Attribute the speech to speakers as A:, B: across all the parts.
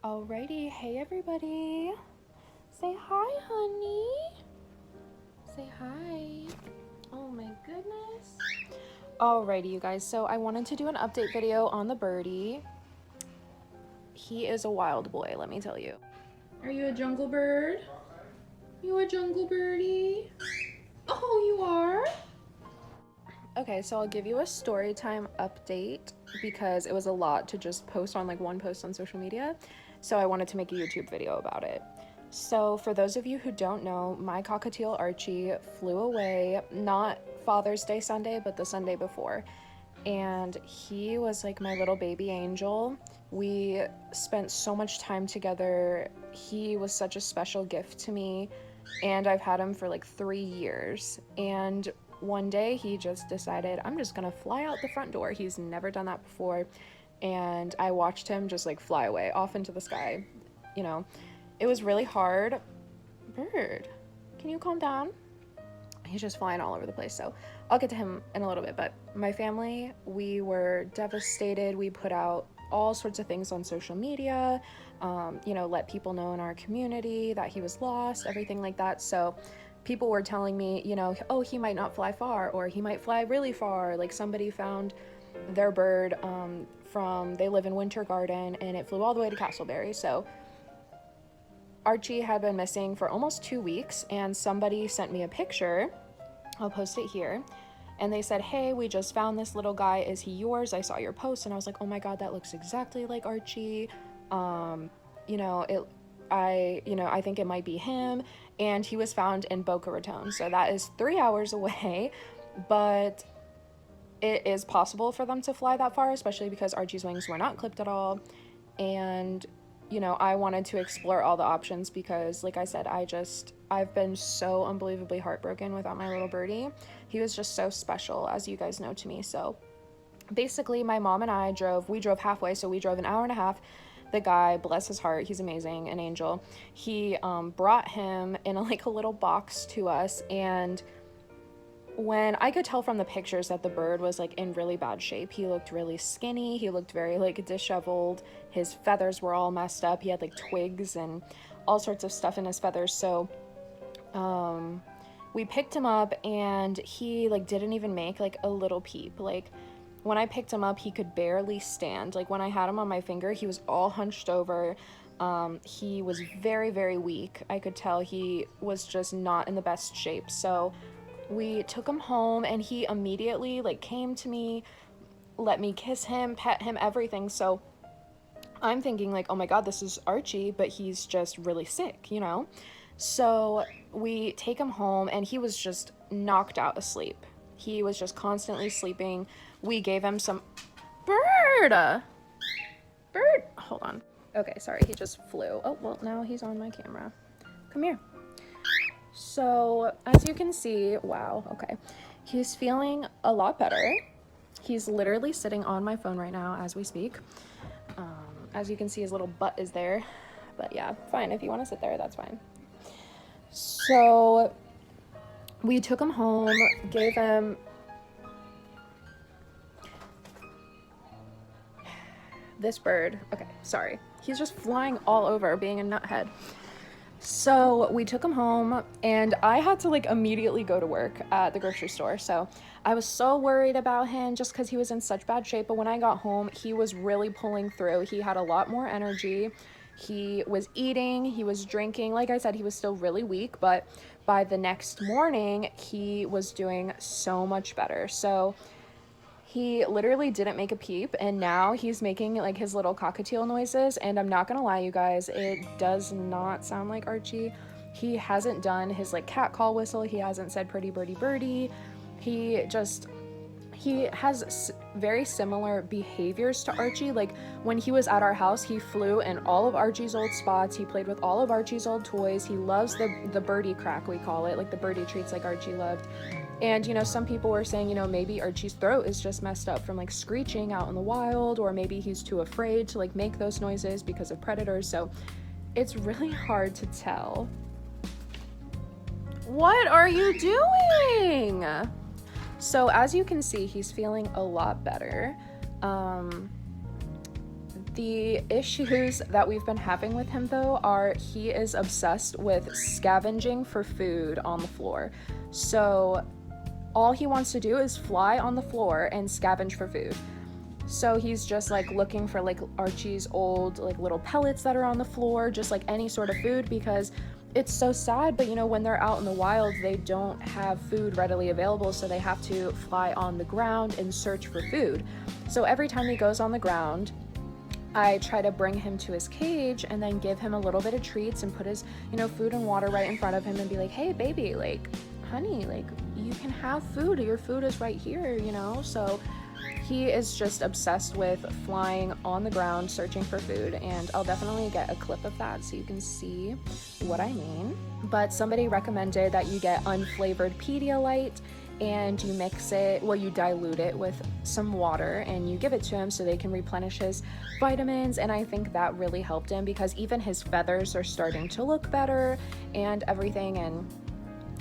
A: Alrighty, hey everybody. Say hi, honey. Say hi. Oh my goodness. Alrighty, you guys, so I wanted to do an update video on the Birdie. He is a wild boy, let me tell you. Are you a jungle bird? You a jungle birdie? Oh, you are? Okay, so I'll give you a story time update because it was a lot to just post on like one post on social media. So I wanted to make a YouTube video about it. So for those of you who don't know, my cockatiel Archie flew away, not Father's Day Sunday, but the Sunday before. And he was like my little baby angel. We spent so much time together. He was such a special gift to me. And I've had him for like 3 years. And one day he just decided, I'm just gonna fly out the front door. He's never done that before. And I watched him just like fly away off into the sky. You know, it was really hard. Bird, can you calm down? He's just flying all over the place. So I'll get to him in a little bit. But my family, we were devastated. We put out all sorts of things on social media, let people know in our community that he was lost, everything like that. So people were telling me, oh, he might not fly far, or he might fly really far. Like somebody found their bird they live in Winter Garden, and it flew all the way to Castleberry. So Archie had been missing for almost 2 weeks, and somebody sent me a picture. I'll post it here. And they said, hey, we just found this little guy. Is he yours? I saw your post. And I was like, oh my God, that looks exactly like Archie. I think it might be him. And he was found in Boca Raton. So that is 3 hours away. But it is possible for them to fly that far, especially because Archie's wings were not clipped at all. And I wanted to explore all the options because, like I said, I've been so unbelievably heartbroken without my little birdie. He was just so special, as you guys know, to me. So basically, my mom and I drove halfway, so we drove an hour and a half. The guy, bless his heart, he's amazing, an angel. He brought him in a little box to us, and when I could tell from the pictures that the bird was in really bad shape. He looked really skinny. He looked very disheveled. His feathers were all messed up. He had twigs and all sorts of stuff in his feathers. So we picked him up, and he didn't even make a little peep. When I picked him up, he could barely stand. When I had him on my finger, he was all hunched over. He was very, very weak. I could tell he was just not in the best shape. So we took him home, and he immediately came to me, let me kiss him, pet him, everything. So I'm thinking oh my God, this is Archie, but he's just really sick, So we take him home, and he was just knocked out asleep. He was just constantly sleeping. We gave him some bird, hold on. Okay, sorry, he just flew. Oh, well, now he's on my camera. Come here. So as you can see, wow, okay, he's feeling a lot better. He's literally sitting on my phone right now as we speak. As you can see, his little butt is there, but yeah, fine. If you want to sit there, that's fine. So we took him home, gave him this bird. Okay, sorry. He's just flying all over, being a nuthead. So we took him home, and I had to immediately go to work at the grocery store. So I was so worried about him just because he was in such bad shape. But when I got home, he was really pulling through. He had a lot more energy. He was eating, he was drinking. Like I said, he was still really weak, but by the next morning, he was doing so much better. So he literally didn't make a peep, and now he's making his little cockatiel noises. And I'm not gonna lie, you guys, it does not sound like Archie. He hasn't done his cat call whistle. He hasn't said pretty birdie birdie. He has very similar behaviors to Archie. When he was at our house, he flew in all of Archie's old spots. He played with all of Archie's old toys. He loves the birdie crack, we call it, the birdie treats Archie loved. And some people were saying, maybe Archie's throat is just messed up from screeching out in the wild, or maybe he's too afraid to make those noises because of predators. So it's really hard to tell. What are you doing? So as you can see, he's feeling a lot better. The issues that we've been having with him though are he is obsessed with scavenging for food on the floor. So all he wants to do is fly on the floor and scavenge for food. So he's just like looking for like Archie's old like little pellets that are on the floor, just like any sort of food, because it's so sad, but you know, when they're out in the wild, they don't have food readily available, so they have to fly on the ground and search for food. So every time he goes on the ground, I try to bring him to his cage and then give him a little bit of treats and put his, you know, food and water right in front of him and be like, hey baby, like honey, like you can have food, your food is right here, you know. So he is just obsessed with flying on the ground searching for food, and I'll definitely get a clip of that so you can see what I mean. But somebody recommended that you get unflavored Pedialyte and you mix it, well, you dilute it with some water and you give it to him so they can replenish his vitamins. And I think that really helped him because even his feathers are starting to look better and everything. And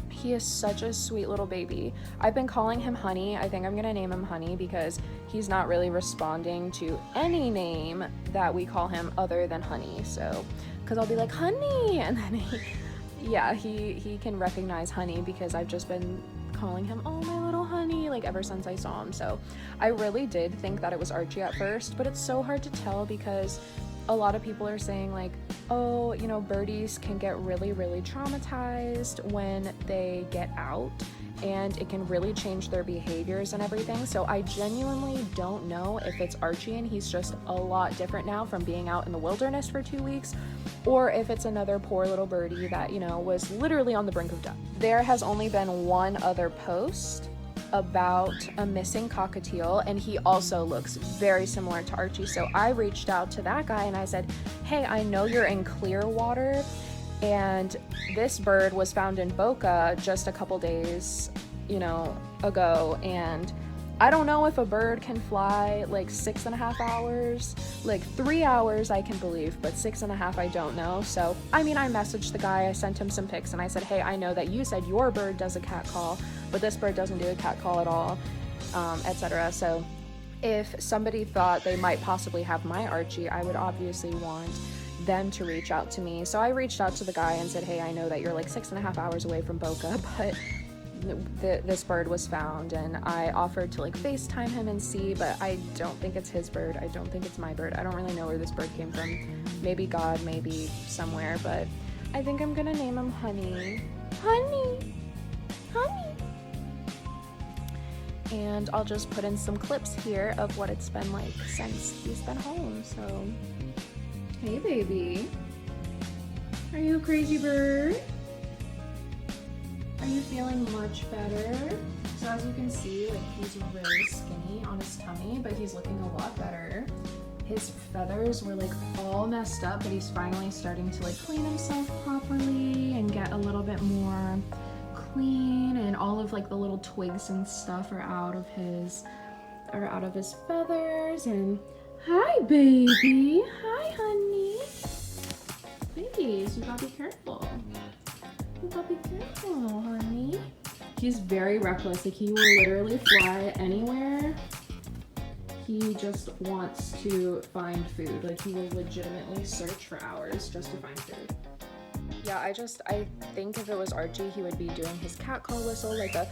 A: he is such a sweet little baby. I've been calling him Honey. I think I'm gonna name him Honey because he's not really responding to any name that we call him other than Honey. So, because I'll be like, Honey, and then he can recognize Honey because I've just been calling him, oh my little honey, like ever since I saw him. So I really did think that it was Archie at first, but it's so hard to tell because a lot of people are saying like, oh, you know, birdies can get really, really traumatized when they get out and it can really change their behaviors and everything. So I genuinely don't know if it's Archie and he's just a lot different now from being out in the wilderness for 2 weeks, or if it's another poor little birdie that, you know, was literally on the brink of death. There has only been one other post about a missing cockatiel, and he also looks very similar to Archie. So I reached out to that guy and I said, hey, I know you're in Clearwater and this bird was found in Boca just a couple days, you know, ago, and I don't know if a bird can fly like 6.5 hours, like 3 hours I can believe, but 6.5 I don't know. So I mean, I messaged the guy, I sent him some pics and I said, hey, I know that you said your bird does a cat call, but this bird doesn't do a cat call at all, etc. So if somebody thought they might possibly have my Archie, I would obviously want them to reach out to me. So I reached out to the guy and said, hey, I know that you're like 6.5 hours away from Boca, but this bird was found, and I offered to like FaceTime him and see, but I don't think it's his bird. I don't think it's my bird. I don't really know where this bird came from. Maybe God, maybe somewhere, but I think I'm gonna name him Honey. Honey! Honey! And I'll just put in some clips here of what it's been like since he's been home. So, hey baby. Are you a crazy bird? Are you feeling much better? So as you can see, like he's really skinny on his tummy, but he's looking a lot better. His feathers were like all messed up, but he's finally starting to like clean himself properly and get a little bit more clean, and all of like the little twigs and stuff are out of his feathers. And hi baby, hi honey. Please, you gotta be careful. You gotta be careful, honey. He's very reckless. Like he will literally fly anywhere. He just wants to find food. Like he will legitimately search for hours just to find food. Yeah, I think if it was Archie, he would be doing his cat call whistle, like a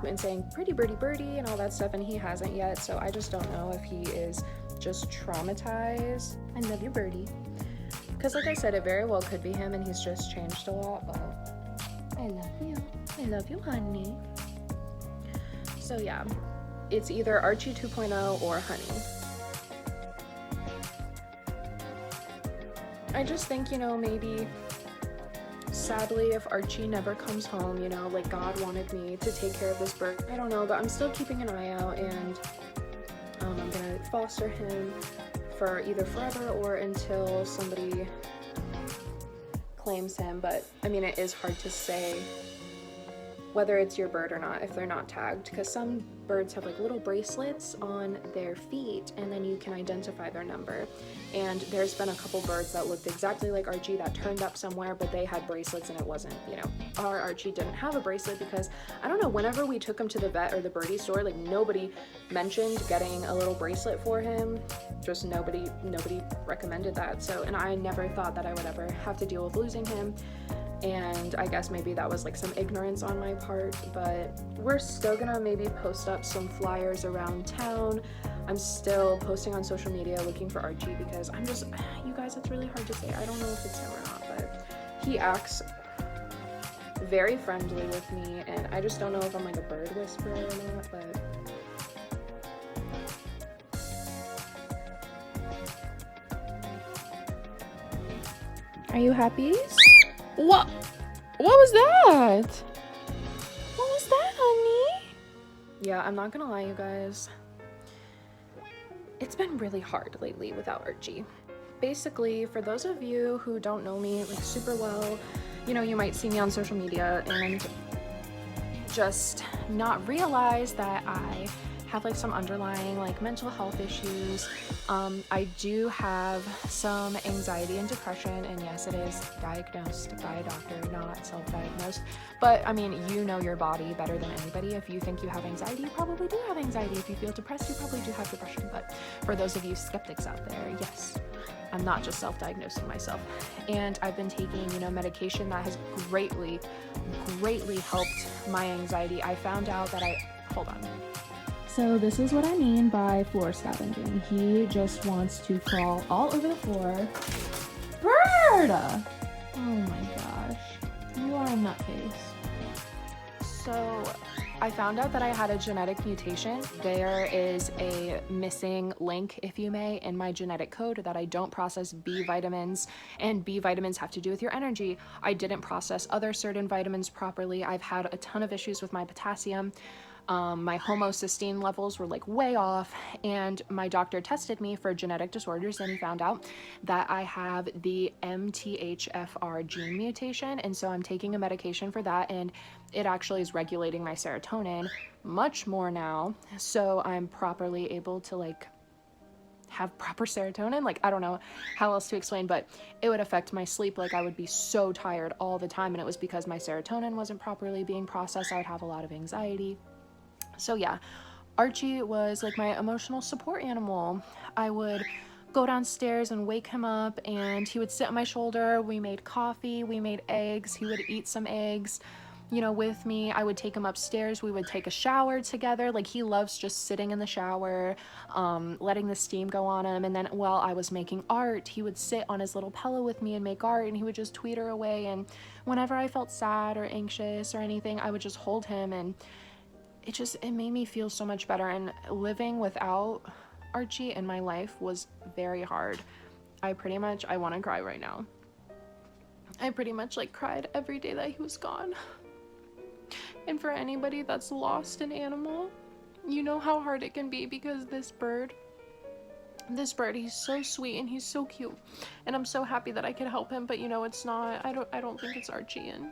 A: and saying pretty birdie birdie and all that stuff, and he hasn't yet. So I just don't know if he is just traumatized. I love you, Birdie. Because like I said, it very well could be him and he's just changed a lot, but I love you. I love you, honey. So yeah, it's either Archie 2.0 or Honey. I just think, you know, maybe sadly if Archie never comes home, you know, like God wanted me to take care of this bird. I don't know, but I'm still keeping an eye out, and I'm gonna foster him for either forever or until somebody claims him. But I mean, it is hard to say whether it's your bird or not, if they're not tagged, because some birds have like little bracelets on their feet and then you can identify their number. And there's been a couple birds that looked exactly like Archie that turned up somewhere, but they had bracelets and it wasn't, you know, our Archie didn't have a bracelet because, I don't know, whenever we took him to the vet or the birdie store, like nobody mentioned getting a little bracelet for him. Just nobody recommended that. So, and I never thought that I would ever have to deal with losing him. And I guess maybe that was like some ignorance on my part, but we're still gonna maybe post up some flyers around town. I'm still posting on social media looking for Archie because I'm just, you guys, it's really hard to say. I don't know if it's him or not, but he acts very friendly with me, and I just don't know if I'm like a bird whisperer or not, but are you happy? What was that? What was that, honey? Yeah, I'm not gonna lie, you guys. It's been really hard lately without Archie. Basically, for those of you who don't know me like super well, you know, you might see me on social media and just not realize that I have like some underlying like mental health issues. I do have some anxiety and depression, and yes, it is diagnosed by a doctor, not self-diagnosed. But I mean, you know your body better than anybody. If you think you have anxiety, you probably do have anxiety. If you feel depressed, you probably do have depression. But for those of you skeptics out there, yes, I'm not just self-diagnosing myself. And I've been taking, you know, medication that has greatly helped my anxiety. I found out that hold on. So this is what I mean by floor scavenging. He just wants to crawl all over the floor. Bird! Oh my gosh. You are a nutcase. So I found out that I had a genetic mutation. There is a missing link, if you may, in my genetic code that I don't process B vitamins, and B vitamins have to do with your energy. I didn't process other certain vitamins properly. I've had a ton of issues with my potassium. My homocysteine levels were like way off, and my doctor tested me for genetic disorders, and he found out that I have the MTHFR gene mutation, and so I'm taking a medication for that, and it actually is regulating my serotonin much more now, so I'm properly able to like have proper serotonin. Like, I don't know how else to explain, but it would affect my sleep. Like, I would be so tired all the time, and it was because my serotonin wasn't properly being processed. I would have a lot of anxiety. So yeah, Archie was like my emotional support animal. I would go downstairs and wake him up, and he would sit on my shoulder. We made coffee, we made eggs. He would eat some eggs, you know, with me. I would take him upstairs. We would take a shower together. Like, he loves just sitting in the shower, letting the steam go on him. And then while I was making art, he would sit on his little pillow with me and make art, and he would just tweeter away. And whenever I felt sad or anxious or anything, I would just hold him, and it made me feel so much better. And living without Archie in my life was very hard. I want to cry right now. I pretty much like cried every day that he was gone. And for anybody that's lost an animal, you know how hard it can be, because this bird, he's so sweet and he's so cute. And I'm so happy that I could help him, but you know, it's not, I don't think it's Archie, and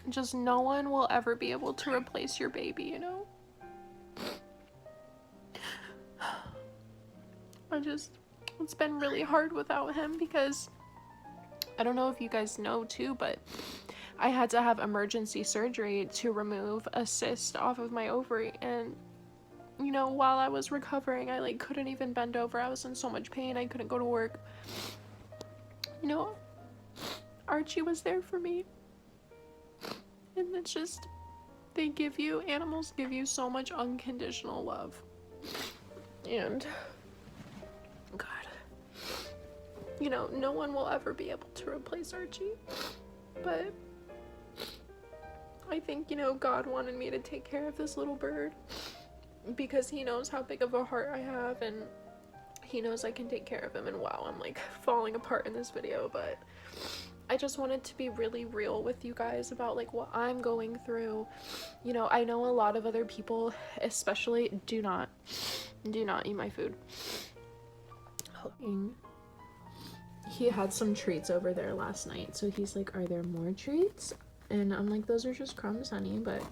A: just no one will ever be able to replace your baby, you know? It's been really hard without him, because I don't know if you guys know too, but I had to have emergency surgery to remove a cyst off of my ovary, and you know, while I was recovering, I like couldn't even bend over. I was in so much pain, I couldn't go to work. You know, Archie was there for me. And it's just, animals give you so much unconditional love. And, God, you know, no one will ever be able to replace Archie. But I think, you know, God wanted me to take care of this little bird, because he knows how big of a heart I have, and he knows I can take care of him. And wow, I'm like falling apart in this video, but I just wanted to be really real with you guys about like what I'm going through. You know, I know a lot of other people, especially, do not eat my food. he had some treats over there last night, so he's like, are there more treats? And I'm like, those are just crumbs, honey, but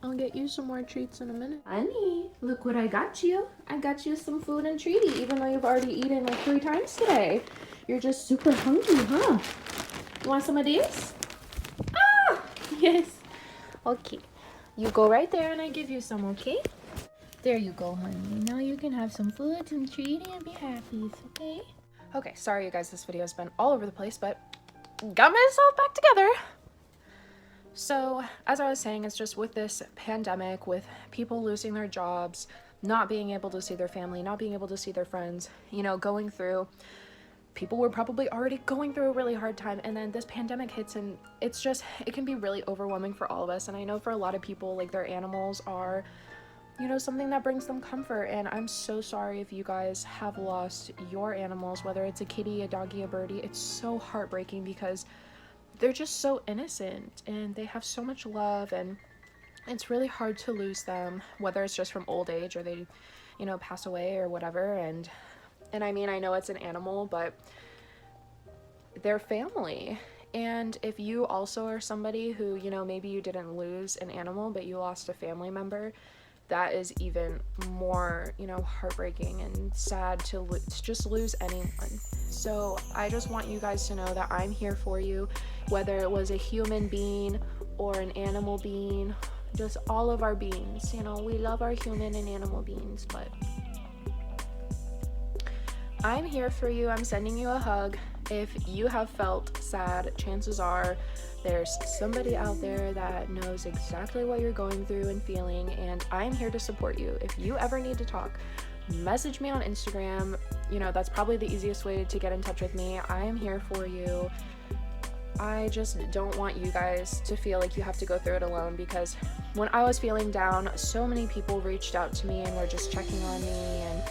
A: I'll get you some more treats in a minute. Honey, look what I got you. I got you some food and treaty, even though you've already eaten like 3 times today. You're just super hungry, huh? You want some of these? Ah, yes. Okay, you go right there and I give you some, okay? There you go, honey. Now you can have some food and treaty and be happy, okay? Okay, sorry you guys, this video has been all over the place, but got myself back together. So, as I was saying, it's just with this pandemic, with people losing their jobs, not being able to see their family, not being able to see their friends, you know, going through, people were probably already going through a really hard time, and then this pandemic hits, and it's just, it can be really overwhelming for all of us. And I know for a lot of people, like, their animals are, you know, something that brings them comfort, and I'm so sorry if you guys have lost your animals, whether it's a kitty, a doggy, a birdie. It's so heartbreaking because they're just so innocent and they have so much love, and it's really hard to lose them, whether it's just from old age or they, you know, pass away or whatever. And I mean, I know it's an animal, but they're family. And if you also are somebody who, you know, maybe you didn't lose an animal, but you lost a family member, that is even more, you know, heartbreaking and sad to just lose anyone. So I just want you guys to know that I'm here for you, whether it was a human being or an animal being, just all of our beings. You know, we love our human and animal beings, but I'm here for you. I'm sending you a hug. If you have felt sad, chances are there's somebody out there that knows exactly what you're going through and feeling, and I'm here to support you. If you ever need to talk, message me on Instagram. You know, that's probably the easiest way to get in touch with me. I am here for you. I just don't want you guys to feel like you have to go through it alone, because when I was feeling down, so many people reached out to me and were just checking on me and,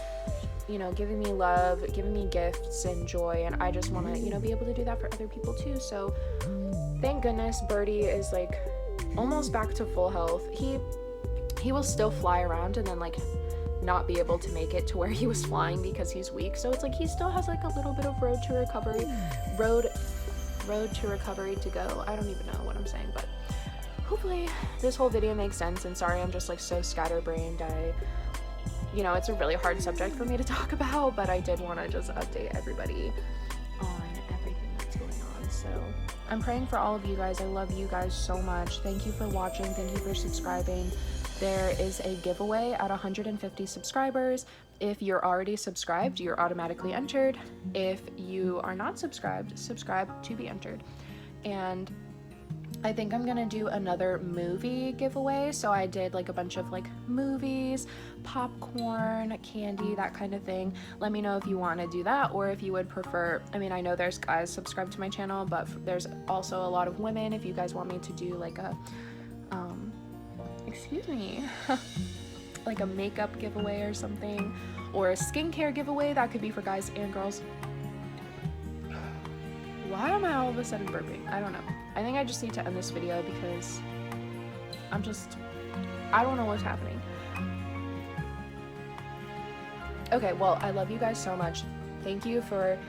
A: you know, giving me love, giving me gifts and joy, and I just want to, you know, be able to do that for other people too. So thank goodness Birdie is like almost back to full health. He will still fly around and then like not be able to make it to where he was flying because he's weak. So it's like he still has like a little bit of road to recovery to go. I don't even know what I'm saying, but hopefully this whole video makes sense. And sorry, I'm just like so scatterbrained. You know, it's a really hard subject for me to talk about, but I did want to just update everybody on everything that's going on. So I'm praying for all of you guys. I love you guys so much. Thank you for watching. Thank you for subscribing. There is a giveaway at 150 subscribers. If you're already subscribed, you're automatically entered. If you are not subscribed, subscribe to be entered. And I think I'm gonna do another movie giveaway. So I did like a bunch of like movies, popcorn, candy, that kind of thing. Let me know if you want to do that, or if you would prefer, I mean, I know there's guys subscribed to my channel, but there's also a lot of women. If you guys want me to do like a excuse me like a makeup giveaway or something, or a skincare giveaway, that could be for guys and girls. Why am I all of a sudden burping? I don't know. I think I just need to end this video because I don't know what's happening. Okay, well, I love you guys so much. Thank you for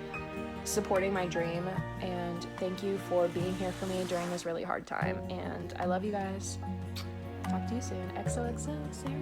A: supporting my dream, and thank you for being here for me during this really hard time, and I love you guys. Talk to you soon. XOXO, Sarah.